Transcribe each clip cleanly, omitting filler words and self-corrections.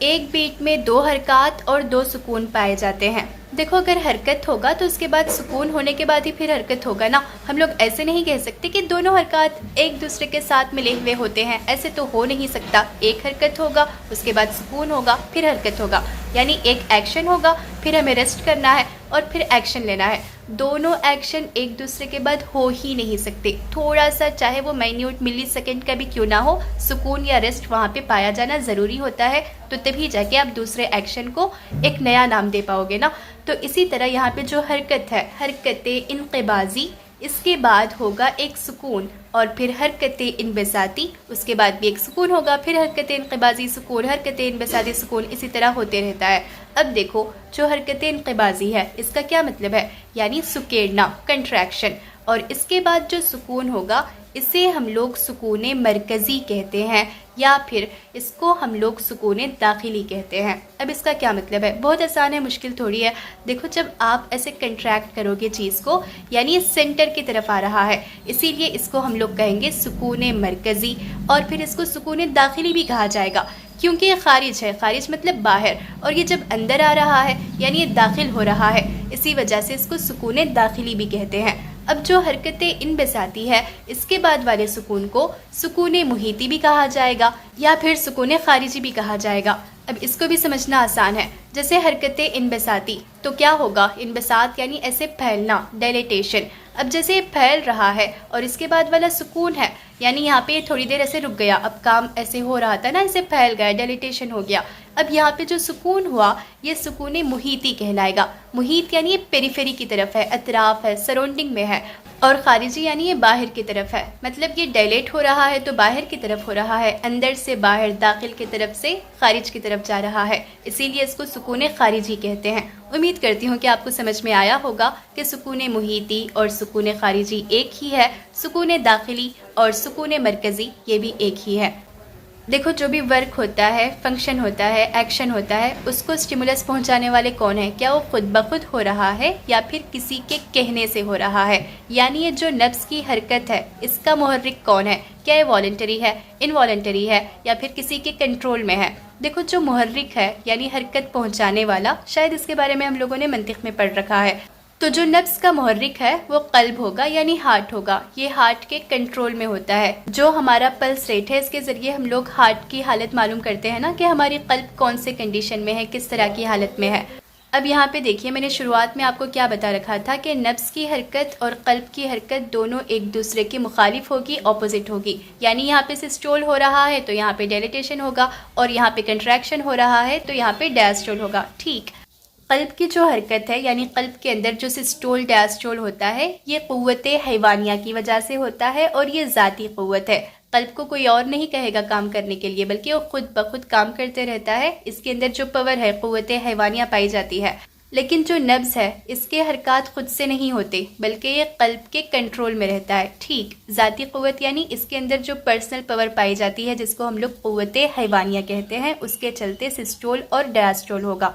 ایک بیٹ میں 2 حرکات اور 2 سکون پائے جاتے ہیں. دیکھو اگر حرکت ہوگا تو اس کے بعد سکون ہونے کے بعد ہی پھر حرکت ہوگا نا. ہم لوگ ایسے نہیں کہہ سکتے کہ دونوں حرکات ایک دوسرے کے ساتھ ملے ہوئے ہوتے ہیں، ایسے تو ہو نہیں سکتا. ایک حرکت ہوگا، اس کے بعد سکون ہوگا، پھر حرکت ہوگا، یعنی ایک ایکشن ہوگا، پھر ہمیں ریسٹ کرنا ہے اور پھر ایکشن لینا ہے. دونوں ایکشن ایک دوسرے کے بعد ہو ہی نہیں سکتے. تھوڑا سا چاہے وہ مائنیوٹ ملی سیکنڈ کا بھی کیوں نہ ہو، سکون یا ریسٹ وہاں پہ پایا جانا ضروری ہوتا ہے، تو تبھی جا کے آپ دوسرے ایکشن کو ایک نیا نام دے پاؤ گے نا. تو اسی طرح یہاں پہ جو حرکت ہے، حرکت انقباضی، اس کے بعد ہوگا ایک سکون، اور پھر حرکت انبساطی، اس کے بعد بھی ایک سکون ہوگا، پھر حرکت انقباضی سکون، حرکت انبساطی سکون، اسی طرح ہوتے رہتا ہے. اب دیکھو جو حرکت انقباضی ہے اس کا کیا مطلب ہے، یعنی سکیڑنا، کنٹریکشن. اور اس کے بعد جو سکون ہوگا اسے ہم لوگ سکون مرکزی کہتے ہیں، یا پھر اس کو ہم لوگ سکون داخلی کہتے ہیں. اب اس کا کیا مطلب ہے، بہت آسان ہے، مشکل تھوڑی ہے. دیکھو جب آپ ایسے کنٹریکٹ کرو گے چیز کو، یعنی سینٹر کی طرف آ رہا ہے، اسی لیے اس کو ہم لوگ کہیں گے سکون مرکزی. اور پھر اس کو سکون داخلی بھی کہا جائے گا، کیونکہ یہ خارج ہے، خارج مطلب باہر، اور یہ جب اندر آ رہا ہے یعنی یہ داخل ہو رہا ہے، اسی وجہ سے اس کو سکون داخلی بھی کہتے ہیں. اب جو حرکت انبساطی ہے اس کے بعد والے سکون کو سکون محیطی بھی کہا جائے گا، یا پھر سکون خارجی بھی کہا جائے گا. اب اس کو بھی سمجھنا آسان ہے. جیسے حرکت انبساطی تو کیا ہوگا، انبساط یعنی ایسے پھیلنا، ڈائلیٹیشن. اب جیسے یہ پھیل رہا ہے اور اس کے بعد والا سکون ہے، یعنی یہاں پہ تھوڑی دیر ایسے رک گیا، اب کام ایسے ہو رہا تھا نا، ایسے پھیل گیا، ڈائلیٹیشن ہو گیا. اب یہاں پہ جو سکون ہوا یہ سکون محیطی کہلائے گا. محیط یعنی یہ پیریفیری کی طرف ہے، اطراف ہے، سراؤنڈنگ میں ہے. اور خارجی یعنی یہ باہر کی طرف ہے، مطلب یہ ڈائلیٹ ہو رہا ہے تو باہر کی طرف ہو رہا ہے، اندر سے باہر، داخل کی طرف سے خارج کی طرف جا رہا ہے، اسی لیے اس کو سکون خارجی کہتے ہیں. امید کرتی ہوں کہ آپ کو سمجھ میں آیا ہوگا کہ سکون محیطی اور سکون خارجی ایک ہی ہے، سکون داخلی اور سکون مرکزی یہ بھی ایک ہی ہے. دیکھو جو بھی ورک ہوتا ہے، فنکشن ہوتا ہے، ایکشن ہوتا ہے، اس کو سٹیمولس پہنچانے والے کون ہیں؟ کیا وہ خود بخود ہو رہا ہے یا پھر کسی کے کہنے سے ہو رہا ہے؟ یعنی یہ جو نفس کی حرکت ہے اس کا محرک کون ہے؟ کیا یہ والنٹری ہے، انوالنٹری ہے، یا پھر کسی کے کنٹرول میں ہے؟ دیکھو جو محرک ہے یعنی حرکت پہنچانے والا، شاید اس کے بارے میں ہم لوگوں نے منطق میں پڑھ رکھا ہے. تو جو نفس کا محرک ہے وہ قلب ہوگا، یعنی ہارٹ ہوگا. یہ ہارٹ کے کنٹرول میں ہوتا ہے. جو ہمارا پلس ریٹ ہے اس کے ذریعے ہم لوگ ہارٹ کی حالت معلوم کرتے ہیں نا، کہ ہماری قلب کون سے کنڈیشن میں ہے، کس طرح کی حالت میں ہے. اب یہاں پہ دیکھیے میں نے شروعات میں آپ کو کیا بتا رکھا تھا کہ نفس کی حرکت اور قلب کی حرکت دونوں ایک دوسرے کے مخالف ہوگی، اپوزٹ ہوگی. یعنی یہاں پہ سسٹول ہو رہا ہے تو یہاں پہ ڈائلیٹیشن ہوگا، اور یہاں پہ کنٹریکشن ہو رہا ہے تو یہاں پہ ڈائسٹول ہوگا. ٹھیک، قلب کی جو حرکت ہے یعنی قلب کے اندر جو سسٹول ڈائسٹول ہوتا ہے یہ قوت حیوانیہ کی وجہ سے ہوتا ہے، اور یہ ذاتی قوت ہے. قلب کو کوئی اور نہیں کہے گا کام کرنے کے لیے، بلکہ وہ خود بخود کام کرتے رہتا ہے. اس کے اندر جو پاور ہے، قوت حیوانیہ پائی جاتی ہے. لیکن جو نبض ہے اس کے حرکات خود سے نہیں ہوتے، بلکہ یہ قلب کے کنٹرول میں رہتا ہے. ٹھیک، ذاتی قوت یعنی اس کے اندر جو پرسنل پاور پائی جاتی ہے جس کو ہم لوگ قوت حیوانیہ کہتے ہیں، اس کے چلتے سسٹول اور ڈائسٹول ہوگا.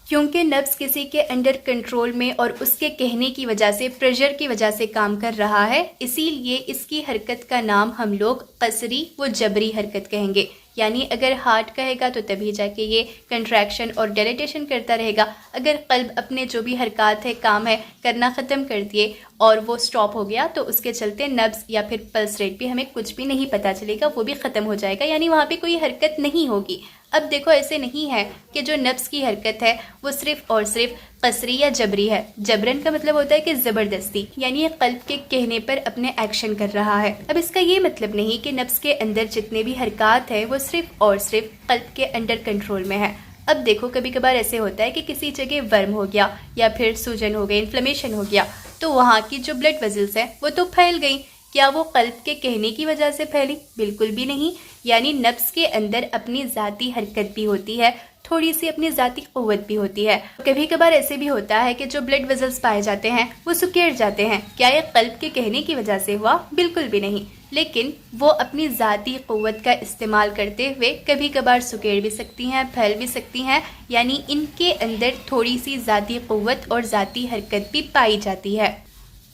کیونکہ نفس کسی کے انڈر کنٹرول میں اور اس کے کہنے کی وجہ سے، پریشر کی وجہ سے کام کر رہا ہے، اسی لیے اس کی حرکت کا نام ہم لوگ قسری و جبری حرکت کہیں گے. یعنی اگر ہارٹ کہے گا تو تبھی جا کے یہ کنٹریکشن اور ڈائلیٹیشن کرتا رہے گا. اگر قلب اپنے جو بھی حرکات ہے، کام ہے، کرنا ختم کر دیے اور وہ سٹاپ ہو گیا تو اس کے چلتے نبض یا پھر پلس ریٹ بھی ہمیں کچھ بھی نہیں پتہ چلے گا، وہ بھی ختم ہو جائے گا، یعنی وہاں پہ کوئی حرکت نہیں ہوگی. اب دیکھو ایسے نہیں ہے کہ جو نفس کی حرکت ہے وہ صرف اور صرف قسری یا جبری ہے. جبرن کا مطلب ہوتا ہے کہ زبردستی، یعنی یہ قلب کے کہنے پر اپنے ایکشن کر رہا ہے. اب اس کا یہ مطلب نہیں کہ نفس کے اندر جتنے بھی حرکات ہیں وہ صرف اور صرف قلب کے انڈر کنٹرول میں ہے. اب دیکھو کبھی کبھار ایسے ہوتا ہے کہ کسی جگہ ورم ہو گیا یا پھر سوجن ہو گئی، انفلیمیشن ہو گیا، تو وہاں کی جو بلڈ ویزلز ہیں وہ تو پھیل گئی. کیا وہ قلب کے کہنے کی وجہ سے پھیلی؟ بالکل بھی نہیں. یعنی نفس کے اندر اپنی ذاتی حرکت بھی ہوتی ہے، تھوڑی سی اپنی ذاتی قوت بھی ہوتی ہے. کبھی کبھار ایسے بھی ہوتا ہے کہ جو بلڈ ویزلز پائے جاتے ہیں وہ سکیڑ جاتے ہیں. کیا یہ قلب کے کہنے کی وجہ سے ہوا؟ بالکل بھی نہیں. لیکن وہ اپنی ذاتی قوت کا استعمال کرتے ہوئے کبھی کبھار سکیڑ بھی سکتی ہیں، پھیل بھی سکتی ہیں. یعنی ان کے اندر تھوڑی سی ذاتی قوت اور ذاتی حرکت بھی پائی جاتی ہے.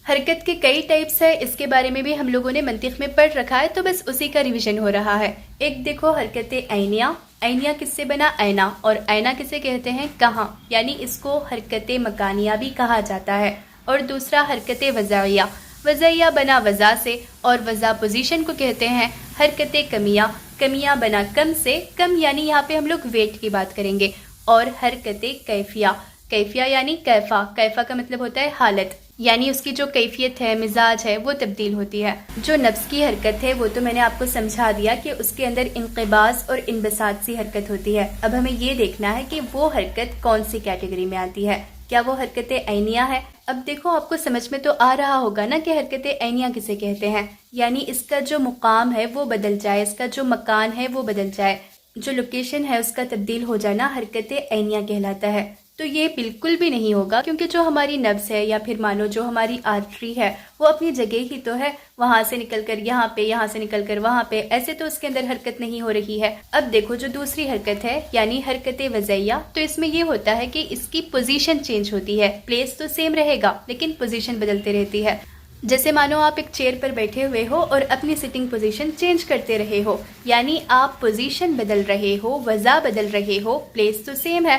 حرکت کے کئی ٹائپس ہے، اس کے بارے میں بھی ہم لوگوں نے منطق میں پڑھ رکھا ہے، تو بس اسی کا ریویژن ہو رہا ہے. ایک دیکھو حرکت عینیہ، اینیا کس سے بنا؟ اینا. اور اینا کسے کہتے ہیں؟ کہاں. یعنی اس کو حرکت مکانیہ بھی کہا جاتا ہے. اور دوسرا حرکت وضعیہ. وضعیہ بنا وضع سے اور وضع پوزیشن کو کہتے ہیں. حرکت کمیہ. کمیہ بنا کم سے. کم یعنی یہاں پہ ہم لوگ ویٹ کی بات کریں گے. اور حرکت کیفیہ. کیفیہ یعنی کیفا. کیفا کا مطلب ہوتا ہے حالت، یعنی اس کی جو کیفیت ہے، مزاج ہے، وہ تبدیل ہوتی ہے. جو نفس کی حرکت ہے وہ تو میں نے آپ کو سمجھا دیا کہ اس کے اندر انقباض اور انبساط سی حرکت ہوتی ہے. اب ہمیں یہ دیکھنا ہے کہ وہ حرکت کون سی کیٹیگری میں آتی ہے. کیا وہ حرکت عینیہ ہے؟ اب دیکھو آپ کو سمجھ میں تو آ رہا ہوگا نا کہ حرکت عینیہ کسے کہتے ہیں. یعنی اس کا جو مقام ہے وہ بدل جائے، اس کا جو مکان ہے وہ بدل جائے، جو لوکیشن ہے اس کا تبدیل ہو جانا حرکت عینیہ کہلاتا ہے. تو یہ بالکل بھی نہیں ہوگا، کیونکہ جو ہماری نبض ہے یا پھر مانو جو ہماری آرٹری ہے وہ اپنی جگہ ہی تو ہے، وہاں سے نکل کر یہاں پہ، یہاں سے نکل کر وہاں پہ، ایسے تو اس کے اندر حرکت نہیں ہو رہی ہے. اب دیکھو جو دوسری حرکت ہے یعنی حرکت وضعیہ، تو اس میں یہ ہوتا ہے کہ اس کی پوزیشن چینج ہوتی ہے. پلیس تو سیم رہے گا لیکن پوزیشن بدلتے رہتی ہے. جیسے مانو آپ ایک چیئر پر بیٹھے ہوئے ہو اور اپنی سٹنگ پوزیشن چینج کرتے رہے ہو، یعنی آپ پوزیشن بدل رہے ہو، وضع بدل رہے ہو، پلیس تو سیم ہے.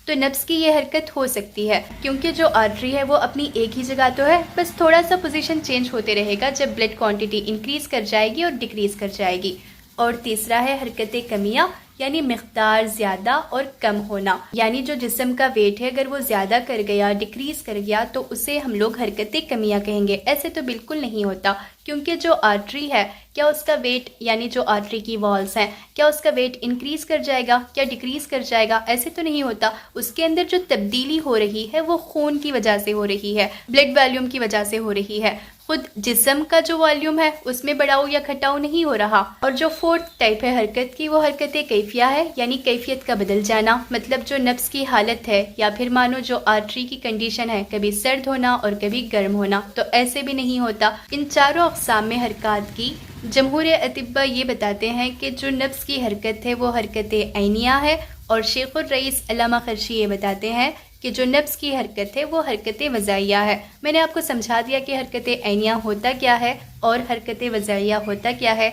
تو نبض کی یہ حرکت ہو سکتی ہے، کیونکہ جو آرٹری ہے وہ اپنی ایک ہی جگہ تو ہے، بس تھوڑا سا پوزیشن چینج ہوتے رہے گا جب بلڈ کوانٹٹی انکریز کر جائے گی اور ڈیکریز کر جائے گی. اور تیسرا ہے حرکت کمیہ، یعنی مقدار زیادہ اور کم ہونا. یعنی جو جسم کا ویٹ ہے اگر وہ زیادہ کر گیا، ڈیکریز کر گیا، تو اسے ہم لوگ حرکت کمیہ کہیں گے. ایسے تو بالکل نہیں ہوتا، کیونکہ جو آرٹری ہے کیا اس کا ویٹ، یعنی جو آرٹری کی والز ہیں، کیا اس کا ویٹ انکریز کر جائے گا، کیا ڈیکریز کر جائے گا؟ ایسے تو نہیں ہوتا. اس کے اندر جو تبدیلی ہو رہی ہے وہ خون کی وجہ سے ہو رہی ہے، بلڈ والیوم کی وجہ سے ہو رہی ہے. خود جسم کا جو والیوم ہے اس میں بڑھاؤ یا گھٹاؤ نہیں ہو رہا. اور جو فورتھ ٹائپ ہے حرکت کی وہ حرکت کیفیہ ہے، یعنی کیفیت کا بدل جانا. مطلب جو نفس کی حالت ہے یا پھر مانو جو آرٹری کی کنڈیشن ہے، کبھی سرد ہونا اور کبھی گرم ہونا، تو ایسے بھی نہیں ہوتا. ان چاروں اقسام میں حرکات کی جمہور اطباء یہ بتاتے ہیں کہ جو نفس کی حرکت ہے وہ حرکت عینیہ ہے، اور شیخ الرئیس علامہ خرشی یہ بتاتے ہیں کہ جو نفس کی حرکت ہے وہ حرکت وضعیہ ہے. میں نے آپ کو سمجھا دیا کہ حرکت عینیہ ہوتا کیا ہے اور حرکت وضعیہ ہوتا کیا ہے.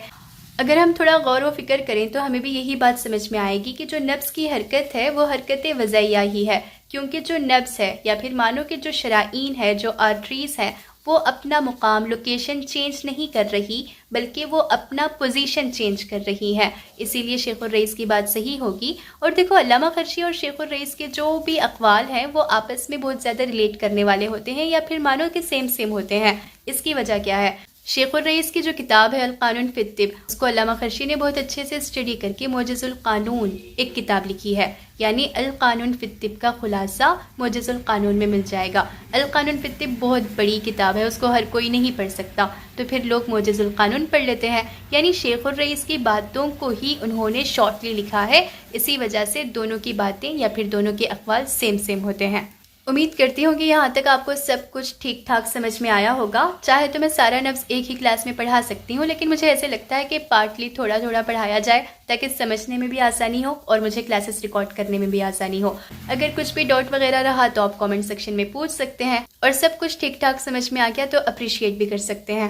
اگر ہم تھوڑا غور و فکر کریں تو ہمیں بھی یہی بات سمجھ میں آئے گی کہ جو نبض کی حرکت ہے وہ حرکت وضعیہ ہی ہے، کیونکہ جو نبض ہے یا پھر مانو کہ جو شرائین ہے، جو آرٹریز ہیں، وہ اپنا مقام، لوکیشن چینج نہیں کر رہی، بلکہ وہ اپنا پوزیشن چینج کر رہی ہیں. اسی لیے شیخ الرئیس کی بات صحیح ہوگی. اور دیکھو علامہ خرشی اور شیخ الرئیس کے جو بھی اقوال ہیں وہ آپس میں بہت زیادہ ریلیٹ کرنے والے ہوتے ہیں، یا پھر مانو کہ سیم ہوتے ہیں. اس کی وجہ کیا ہے؟ شیخ الرئیس کی جو کتاب ہے القانون فی الطب، اس کو علامہ خرشی نے بہت اچھے سے اسٹڈی کر کے موجز القانون ایک کتاب لکھی ہے. یعنی القانون فی الطب کا خلاصہ موجز القانون میں مل جائے گا. القانون فی الطب بہت بڑی کتاب ہے، اس کو ہر کوئی نہیں پڑھ سکتا، تو پھر لوگ موجز القانون پڑھ لیتے ہیں. یعنی شیخ الرئیس کی باتوں کو ہی انہوں نے شارٹلی لکھا ہے، اسی وجہ سے دونوں کی باتیں یا پھر دونوں کے اقوال سیم ہوتے ہیں. امید کرتی ہوں کہ یہاں تک آپ کو سب کچھ ٹھیک ٹھاک سمجھ میں آیا ہوگا. چاہے تو میں سارا نبض ایک ہی کلاس میں پڑھا سکتی ہوں، لیکن مجھے ایسے لگتا ہے کہ پارٹلی تھوڑا پڑھایا جائے تاکہ سمجھنے میں بھی آسانی ہو اور مجھے کلاسز ریکارڈ کرنے میں بھی آسانی ہو. اگر کچھ بھی ڈاؤٹ وغیرہ رہا تو آپ کامنٹ سیکشن میں پوچھ سکتے ہیں، اور سب کچھ ٹھیک ٹھاک سمجھ میں آ گیا تو اپریشیٹ بھی کر سکتے ہیں.